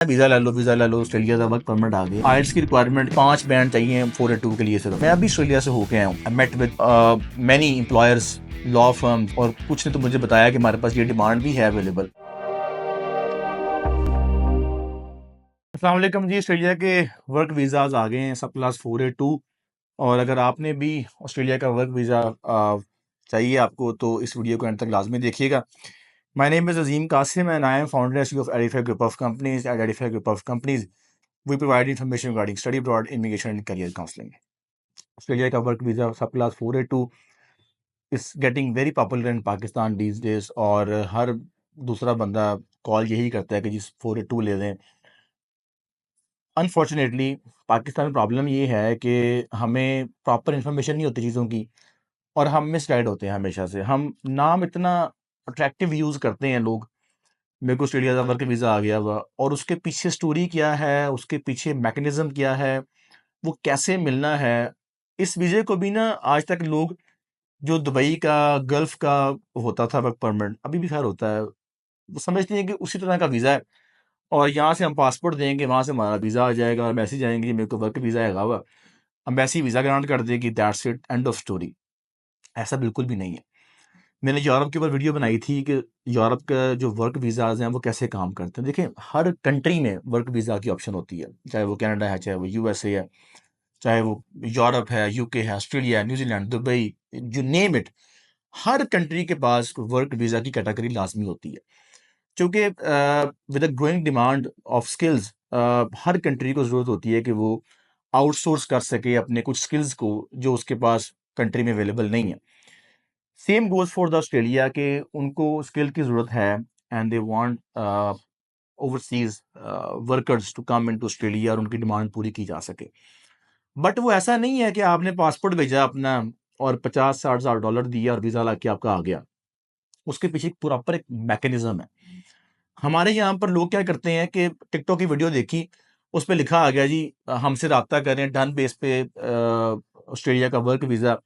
Visa ले लो Australia का वर्क परमिट आ गया। आइल्स की रिक्वायरमेंट 5 बैंड चाहिए 482 के लिए सिर्फ। मैं अभी ऑस्ट्रेलिया से होके आया हूँ। I met with many employers, law firms, और कुछ ने तो मुझे बताया कि हमारे पास ये डिमांड भी है अवेलेबल। अस्सलाम वालेकुम जी। ऑस्ट्रेलिया के वर्क वीज़ाज आ गए हैं, सब क्लास 482। और अगर आपने भी ऑस्ट्रेलिया का वर्क वीज़ा चाहिए आपको तो इस वीडियो को एंड तक लाजमी देखिएगा। My name is Azeem Qasim and I am founder of Edify group of companies. At Edify group of companies we provide information regarding study abroad, immigration and career counselling. Australia का work visa sub class 482 is getting very popular in Pakistan these days. और हर दूसरा बंदा call यही करता है कि जी 482 ले लें। अनफॉर्चुनेटली पाकिस्तान में प्रॉब्लम ये है कि हमें प्रॉपर इन्फॉर्मेशन नहीं होती चीज़ों की, और हम मिसगाइड होते हैं हमेशा से। हम नाम इतना अट्रैक्टिव यूज़ करते हैं लोग। मेरे को ऑस्ट्रेलिया का वर्क वीज़ा आ गया हुआ, और उसके पीछे स्टोरी क्या है, उसके पीछे मैकेनिज़्म क्या है, वो कैसे मिलना है। इस वीज़े को भी ना आज तक लोग, जो दुबई का, गल्फ़ का होता था वर्क परमिट, अभी भी खैर होता है, वो समझते हैं कि उसी तरह का वीज़ा है, और यहाँ से हम पासपोर्ट देंगे, वहाँ से हमारा वीज़ा आ जाएगा, और मैसेज आएंगे कि मेरे को वर्क वीज़ा है हुआ, एम्बेसी वीज़ा ग्रांट कर देगी, that's it, end of story. ऐसा बिल्कुल भी नहीं है। मैंने यूरोप के ऊपर वीडियो बनाई थी कि यूरोप का जो वर्क वीज़ाज़ हैं वो कैसे काम करते हैं। देखिए, हर कंट्री में वर्क वीज़ा की ऑप्शन होती है, चाहे वो कनाडा है, चाहे वो यूएसए है, चाहे वो यूरोप है, यूके है, ऑस्ट्रेलिया है, New Zealand, Dubai, you name it. Her country के पास वर्क वीज़ा की कैटेगरी लाजमी होती है, क्योंकि with a growing demand of skills her country को ज़रूरत होती है कि वो आउटसोर्स कर सके अपने कुछ स्किल्स को जो उसके पास कंट्री में अवेलेबल नहीं है। Same goes for the Australia के उनको स्किल की ज़रूरत है, and they want overseas workers to come into Australia, और उनकी डिमांड पूरी की जा सके। बट वो ऐसा नहीं है कि आपने पासपोर्ट भेजा अपना और 50-60 हज़ार डॉलर दिया और वीज़ा लाके आपका आ गया। उसके पीछे एक प्रॉपर एक मैकेनिज़्म है। हमारे यहाँ पर लोग क्या करते हैं कि टिकटॉक की वीडियो देखी, उस पे लिखा आ गया जी हमसे राब्ता करें डन बेस पे ऑस्ट्रेलिया का वर्क वीज़ा,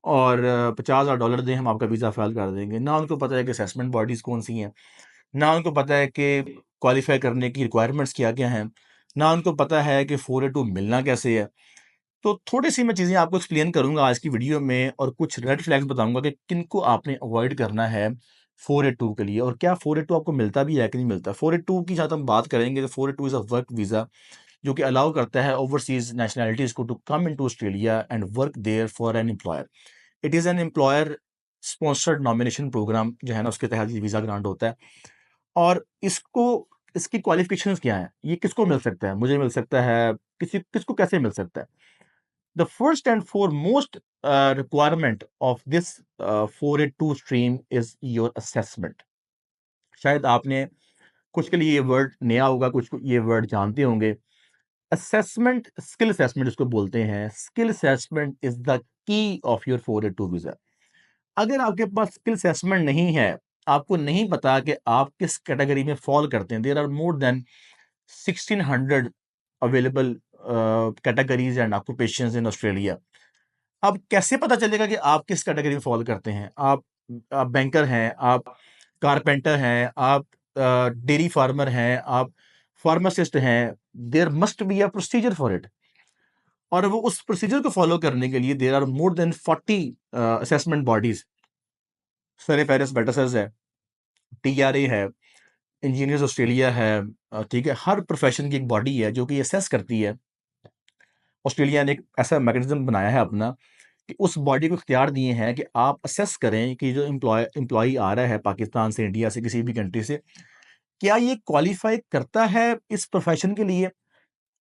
और 50,000 डॉलर दें, हम आपका वीज़ा फाइल कर देंगे। ना उनको पता है कि असेसमेंट बॉडीज़ कौन सी हैं, ना उनको पता है कि क्वालिफाई करने की रिक्वायरमेंट्स क्या क्या हैं, ना उनको पता है कि 482 मिलना कैसे है। तो थोड़ी सी मैं चीज़ें आपको एक्सप्लेन करूंगा आज की वीडियो में, और कुछ रेड फ्लैग्स बताऊंगा कि किनको आपने अवॉइड करना है 482 के लिए, और क्या 482 आपको मिलता भी है कि नहीं मिलता। 482 की जहाँ तक हम बात करेंगे तो 482 इज़ अ वर्क वीज़ा जो कि अलाउ करता है ओवरसीज नेशनैलिटीज़ को to come in to Australia and work there for an employer. It is an employer sponsored nomination programme जो है ना, उसके तहत ये वीज़ा ग्रांट होता है। और इसको, इसकी क्वालिफिकेशंस क्या हैं, ये किसको मिल सकता है, मुझे मिल सकता है, किसी किसको कैसे मिल सकता है। The first and foremost requirement of this 482 stream is your assessment. शायद आपने कुछ के लिए ये वर्ड नया होगा, कुछ को ये वर्ड जानते होंगे। असेसमेंट, स्किल असेसमेंट इसको बोलते हैं। Skill assessment is the key of your 482 visa. अगर आपके पास स्किल असेसमेंट नहीं है, आपको नहीं पता कि आप किस कैटेगरी में फॉल करते हैं, there are more than 1600 available categories and occupations in Australia. अब कैसे पता चलेगा कि आप किस कैटेगरी में फॉल करते हैं। आप बैंकर हैं, आप कारपेंटर हैं, आप डेयरी फार्मर हैं, आप फार्मासिस्ट हैं। There must be a procedure for it, और वो उस प्रोसीजर को फॉलो करने के लिए there are more than 40 assessment bodies. सरे फेरिस बेटसर्स है, टीआरए है, इंजीनियर्स ऑस्ट्रेलिया है, ठीक है। हर प्रोफेशन की एक बॉडी है जो कि असेस करती है। ऑस्ट्रेलिया ने एक ऐसा मैकेनिज्म बनाया है अपना कि उस बॉडी को इख्तियार दिए हैं कि आप असेस करें कि जो एम्प्लॉय आ रहा है पाकिस्तान से, इंडिया से, किसी भी कंट्री से, क्या ये क्वालिफाई करता है इस प्रोफेशन के लिए।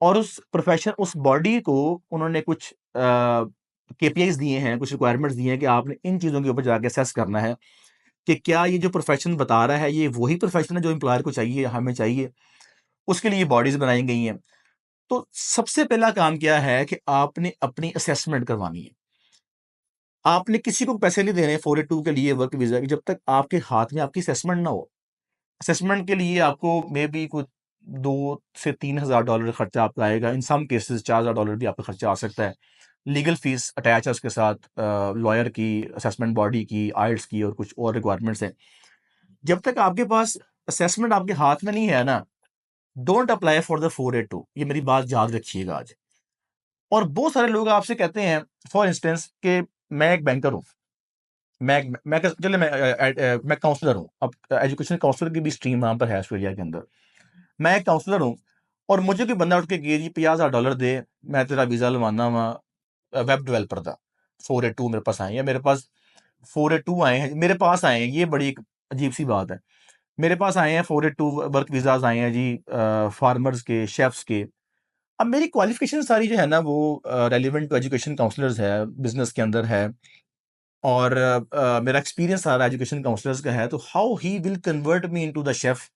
और उस प्रोफेशन, उस बॉडी को उन्होंने कुछ केपीआईज दिए हैं, कुछ रिक्वायरमेंट्स दिए हैं कि आपने इन चीज़ों के ऊपर जाके असेस करना है कि क्या ये जो प्रोफेशन बता रहा है ये वही प्रोफेशन है जो एम्प्लॉयर को चाहिए, हमें चाहिए। उसके लिए बॉडीज बनाई गई हैं। तो सबसे पहला काम क्या है कि आपने अपनी असेसमेंट करवानी है। आपने किसी को पैसे नहीं देने 482 के लिए वर्क वीज़ा के, जब तक आपके हाथ में आपकी असेसमेंट ना हो। असेसमेंट के लिए आपको मे बी कुछ 2 से 3,000 डॉलर खर्चा आपका आएगा। इन सम केसेस 4,000 डॉलर भी आपका खर्चा आ सकता है। लीगल फीस अटैच है उसके साथ, लॉयर की, असेसमेंट बॉडी की, आइल्स की, और कुछ और रिक्वायरमेंट्स हैं। जब तक आपके पास असेसमेंट आपके हाथ में नहीं है ना, डोंट अप्लाई फॉर द 482। ये मेरी बात याद रखिएगा आज। और बहुत सारे लोग आपसे कहते हैं फॉर इंस्टेंस कि मैं एक बैंकर हूँ, मैं काउंसलर हूँ। अब एजुकेशन काउंसलर की भी स्ट्रीम वहां पर है ऑस्ट्रेलिया के अंदर। मैं एक काउंसलर हूँ और मुझे कोई बंदा उठ के कहे जी $50,000 दे, मैं तेरा वीजा लवाना वा वेब डेवलपर था। 482 मेरे पास आए हैं, मेरे पास 482 आए हैं, मेरे पास आए हैं। ये बड़ी एक अजीब सी बात है। मेरे पास आए हैं 482 वर्क वीजाज आए हैं जी, फार्मर्स के, शेफ्स के। अब मेरी क्वालिफिकेशन सारी जो है ना वो रेलिवेंट टू एजुकेशन काउंसलर्स है, बिजनेस के अंदर है। और मेरा एक्सपीरियंस सारा एजुकेशन काउंसलर्स का है। तो how he will convert me into the chef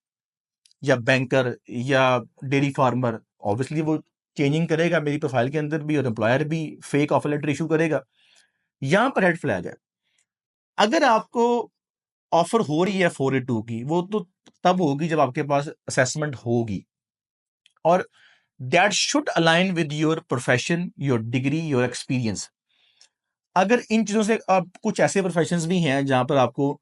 या बैंकर या डेयरी फार्मर? ऑब्वियसली वो चेंजिंग करेगा मेरी प्रोफाइल के अंदर भी, और एम्प्लॉयर भी फेक ऑफर लेटर इशू करेगा। यहाँ पर रेड फ्लैग है। अगर आपको ऑफर हो रही है 482 की, वो तो तब होगी जब आपके पास असेसमेंट होगी, और that should align with your profession, your degree, your experience. अगर इन चीज़ों से आप, कुछ ऐसे प्रोफेशंस भी हैं जहाँ पर आपको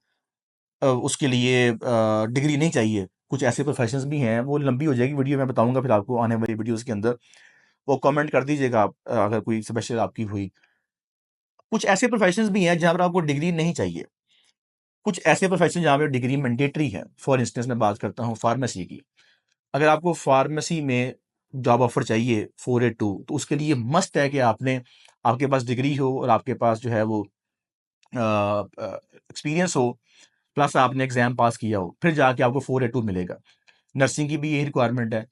उसके लिए डिग्री नहीं चाहिए। कुछ ऐसे प्रोफेशंस भी हैं, वो लंबी हो जाएगी वीडियो, मैं बताऊंगा फिर आपको आने वाली वीडियोस के अंदर। वो कमेंट कर दीजिएगा आप, अगर कोई स्पेशल आपकी हुई। कुछ ऐसे प्रोफेशंस भी हैं जहाँ पर आपको डिग्री नहीं चाहिए। कुछ ऐसे प्रोफेशन जहाँ पर डिग्री मैंडेटरी है। फॉर इंस्टेंस मैं बात करता हूँ फार्मेसी की। अगर आपको फार्मेसी में जॉब ऑफर चाहिए 482, तो उसके लिए मस्ट है कि आपके पास डिग्री हो और आपके पास जो है वो एक्सपीरियंस हो, प्लस आपने एग्जाम पास किया हो, फिर जाके आपको 482 मिलेगा। नर्सिंग की भी यही रिक्वायरमेंट है।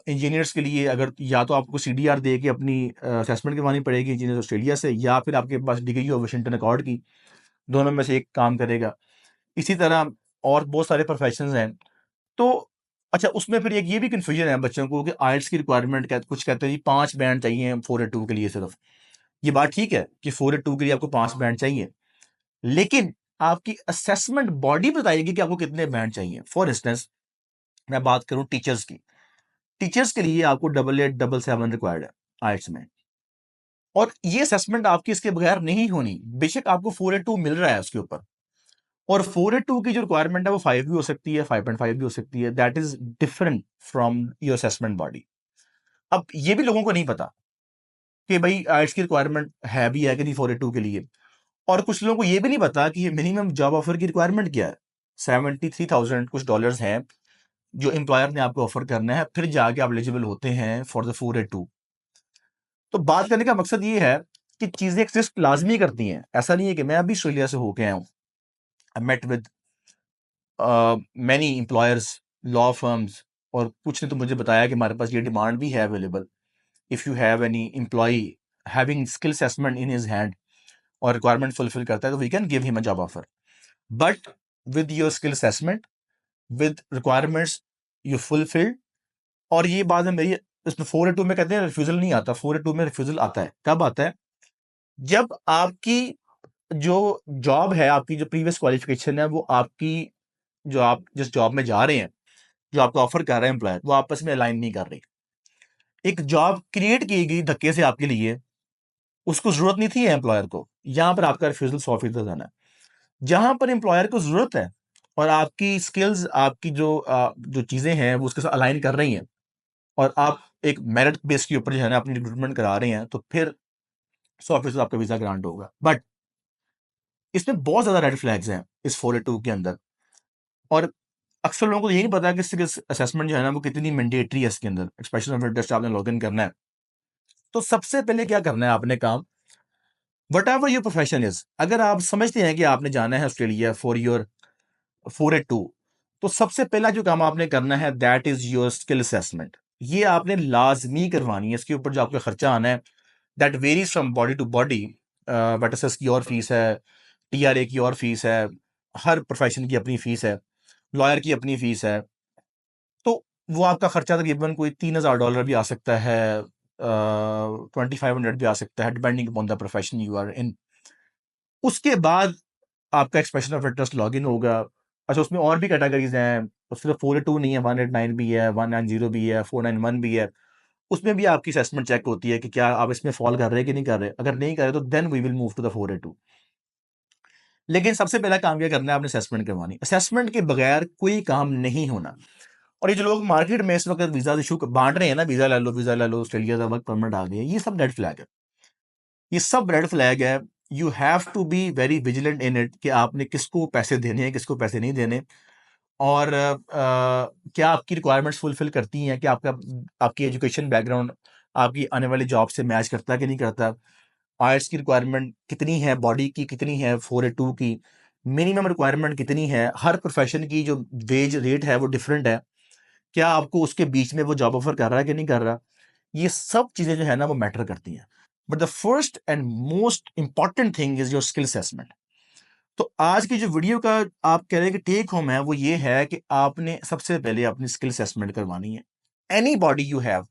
इंजीनियर्स के लिए अगर या तो आपको CDR दे के अपनी असेसमेंट करवानी पड़ेगी इंजीनियर ऑस्ट्रेलिया से, या फिर आपके पास डिग्री हो वाशिंगटन अकॉर्ड की, दोनों में से एक काम करेगा। इसी तरह और बहुत सारे प्रोफेशंस हैं। तो अच्छा, उसमें फिर एक ये भी कन्फ्यूजन है बच्चों को कि आइल्स की रिक्वायरमेंट कुछ कहते हैं जी 5 बैंड चाहिए 482 के लिए सिर्फ। ये बात ठीक है कि 482 के लिए आपको 5 बैंड चाहिए, लेकिन आपकी असेसमेंट बॉडी बताएगी कि आपको कितने बैंड चाहिए। फॉर इंस्टेंस मैं बात करूं टीचर्स की, टीचर्स के लिए आपको 8877 रिक्वायर्ड है आइल्स में, और ये असेसमेंट आपकी इसके बगैर नहीं होनी। बेशक आपको 482 मिल रहा है उसके ऊपर, और 482 की जो रिक्वायरमेंट है वो 5 भी हो सकती है, 5.5 भी हो सकती है। That is different from your assessment body. अब ये भी लोगों को नहीं पता कि भाई आइल्स की रिक्वायरमेंट है भी है कि नहीं 482 के लिए। और कुछ लोगों को ये भी नहीं पता कि मिनिमम जॉब ऑफर की रिक्वायरमेंट क्या है। 73,000 कुछ डॉलर्स हैं जो एम्प्लॉयर ने आपको ऑफर करना है, फिर जाके आप एलिजिबल होते हैं फॉर द 482। तो बात करने का मकसद ये है कि चीजें एक्सिस्ट लाजमी करती हैं। ऐसा नहीं है कि मैं अभी ऑस्ट्रेलिया से होके आया हूँ। I met with many employers, law firms, और कुछ ने तो मुझे बताया कि हमारे पास ये डिमांड भी है available. If you have any employ having skill assessment in his hand और रिक्वायरमेंट फुलफिल करता है, तो we can give him a job offer. But with your skill assessment, with requirements you fulfilled. और ये बात है मेरी, इसमें 482 में कहते हैं रिफ्यूजल नहीं आता। 482 में रिफ्यूजल आता है, कब आता है? जब आपकी जो जॉब है, आपकी जो प्रीवियस क्वालिफिकेशन है, वो आपकी, जो आप जिस जॉब में जा रहे हैं, जो आपको ऑफर कर रहे हैं एम्प्लॉयर, वो आपस में अलाइन नहीं कर रही। एक जॉब क्रिएट की गई धक्के से आपके लिए, उसको जरूरत नहीं थी एम्प्लॉयर को। यहां पर आपका रिफ्यूजल 100% आना है। जहां पर एम्प्लॉयर को जरूरत है और आपकी स्किल्स, आपकी जो चीजें हैं वो उसके साथ अलाइन कर रही हैं, और आप एक मेरिट बेस के ऊपर जो है ना अपनी रिक्रूटमेंट करा रहे हैं, तो फिर 100% आपका वीजा ग्रांट होगा। बट इसमें बहुत ज्यादा रेड फ्लैग्स हैं इस 482 के अंदर, और अक्सर लोगों को ये नहीं पता कि स्किल्स असेसमेंट जो है ना वो कितनी मैंडेटरी है इसके अंदर, स्पेशल इंटरेस्ट आपने लॉग इन करना है। तो सबसे पहले क्या करना है आपने काम, what ever your profession is, अगर आप समझते हैं कि आपने जाना है ऑस्ट्रेलिया फॉर योर 482, तो सबसे पहला जो काम आपने करना है that is your skill assessment. ये आपने लाजमी करवानी है। इसके ऊपर जो आपका खर्चा आना है that varies from body to body. Waitresses की और फीस है, TRA की और फीस है, हर प्रोफेशन की अपनी फीस है, लॉयर की अपनी फीस है। तो वो आपका खर्चा तकरीबन कोई $3,000 भी आ सकता है, 2500 भी आ सकता है, depending upon the profession you are in. उसके बाद आपका expression of interest log in होगा। अच्छा, उसमें और भी कैटेगरीज हैं, तो सिर्फ 482 नहीं है, 189 भी है, 190 भी है, 491 भी है। उसमें भी आपकी असेसमेंट चेक होती है कि क्या आप इसमें फॉल कर रहे हैं कि नहीं कर रहे। अगर नहीं कर रहे तो then we will move to the 482। लेकिन सबसे पहला काम क्या करना है, आपने असेसमेंट करवानी। असेसमेंट के बगैर कोई काम नहीं होना। और ये जो लोग मार्केट में इस वक्त वीजा इशू बांट रहे हैं ना, वीजा ले लो, ऑस्ट्रेलिया का वर्क परमिट आ गया, ये सब रेड फ्लैग है, ये सब रेड फ्लैग है। You have to be very vigilant in it कि आपने किसको पैसे देने हैं, किसको पैसे नहीं देने, और क्या आपकी रिक्वायरमेंट्स फुलफिल करती हैं, कि आपका आपकी एजुकेशन बैकग्राउंड आपकी आने वाली जॉब से मैच करता है कि नहीं करता, आयल्स की रिक्वायरमेंट कितनी है, बॉडी की कितनी है, 482 की मिनिमम रिक्वायरमेंट कितनी है, हर प्रोफेशन की जो वेज रेट है वो डिफरेंट है, क्या आपको उसके बीच में वो जॉब ऑफर कर रहा है कि नहीं कर रहा, ये सब चीज़ें जो है ना वो मैटर करती हैं। But the first and most important thing is your skill assessment. तो आज की जो वीडियो का आप कह रहे हैं कि टेक होम है, वो ये है कि आपने सबसे पहले अपनी स्किल असेसमेंट करवानी है। Any body you have,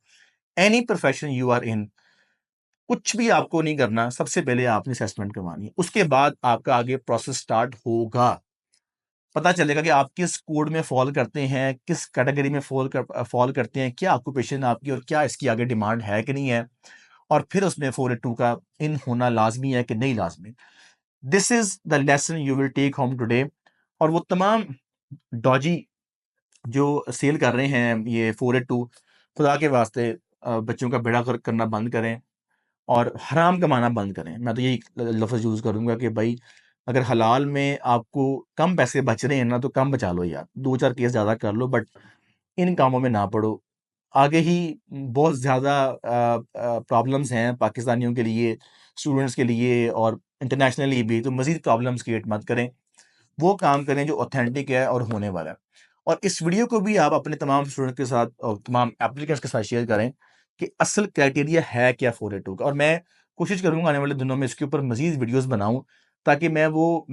any profession you are in, कुछ भी आपको नहीं करना, सबसे पहले आपने असेसमेंट करवानी है, उसके बाद आपका आगे प्रोसेस स्टार्ट होगा। पता चलेगा कि आप किस कोड में फॉल करते हैं, किस कैटेगरी में फॉल करते हैं, क्या ऑक्यूपेशन आपकी और क्या इसकी आगे डिमांड है कि नहीं है, और फिर उसमें 482 का इन होना लाजमी है कि नहीं लाजमी। This is the lesson you will take home today. और वो तमाम डॉजी जो सेल कर रहे हैं ये 482, खुदा के वास्ते बच्चों का बेड़ा गर्क करना बंद करें और हराम कमाना बंद करें। मैं तो यही लफ्ज़ यूज़ करूँगा कि भाई अगर हलाल में आपको कम पैसे बच रहे हैं ना, तो कम बचा लो यार, 2-4 केस ज़्यादा कर लो, बट इन कामों में ना पड़ो। आगे ही बहुत ज़्यादा प्रॉब्लम्स हैं पाकिस्तानियों के लिए, स्टूडेंट्स के लिए और इंटरनेशनली भी, तो मज़ीद प्रॉब्लम्स क्रिएट मत करें। वो काम करें जो ऑथेंटिक है और होने वाला है। और इस वीडियो को भी आप अपने तमाम स्टूडेंट के साथ और तमाम एप्लीकेंट्स के साथ शेयर करें कि असल क्राइटेरिया है क्या 482 का। और मैं कोशिश करूँगा आने वाले दिनों में इसके ऊपर मज़ीद वीडियोज़ बनाऊँ, ताकि मैं वो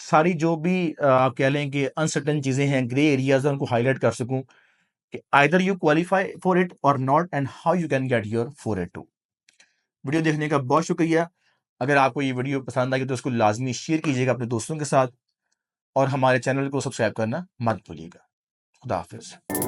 सारी जो भी आप कह लें कि अनसर्टेन चीज़ें हैं, ग्रे एरियाज़ हैं, उनको हाइलाइट कर सकूँ कि either you qualify for it और not, and how you can get your 482। Video देखने का बहुत शुक्रिया। अगर आपको ये वीडियो पसंद आई तो इसको लाज़मी शेयर कीजिएगा अपने दोस्तों के साथ, और हमारे चैनल को सब्सक्राइब करना मत भूलिएगा। खुदा हाफ़िज़।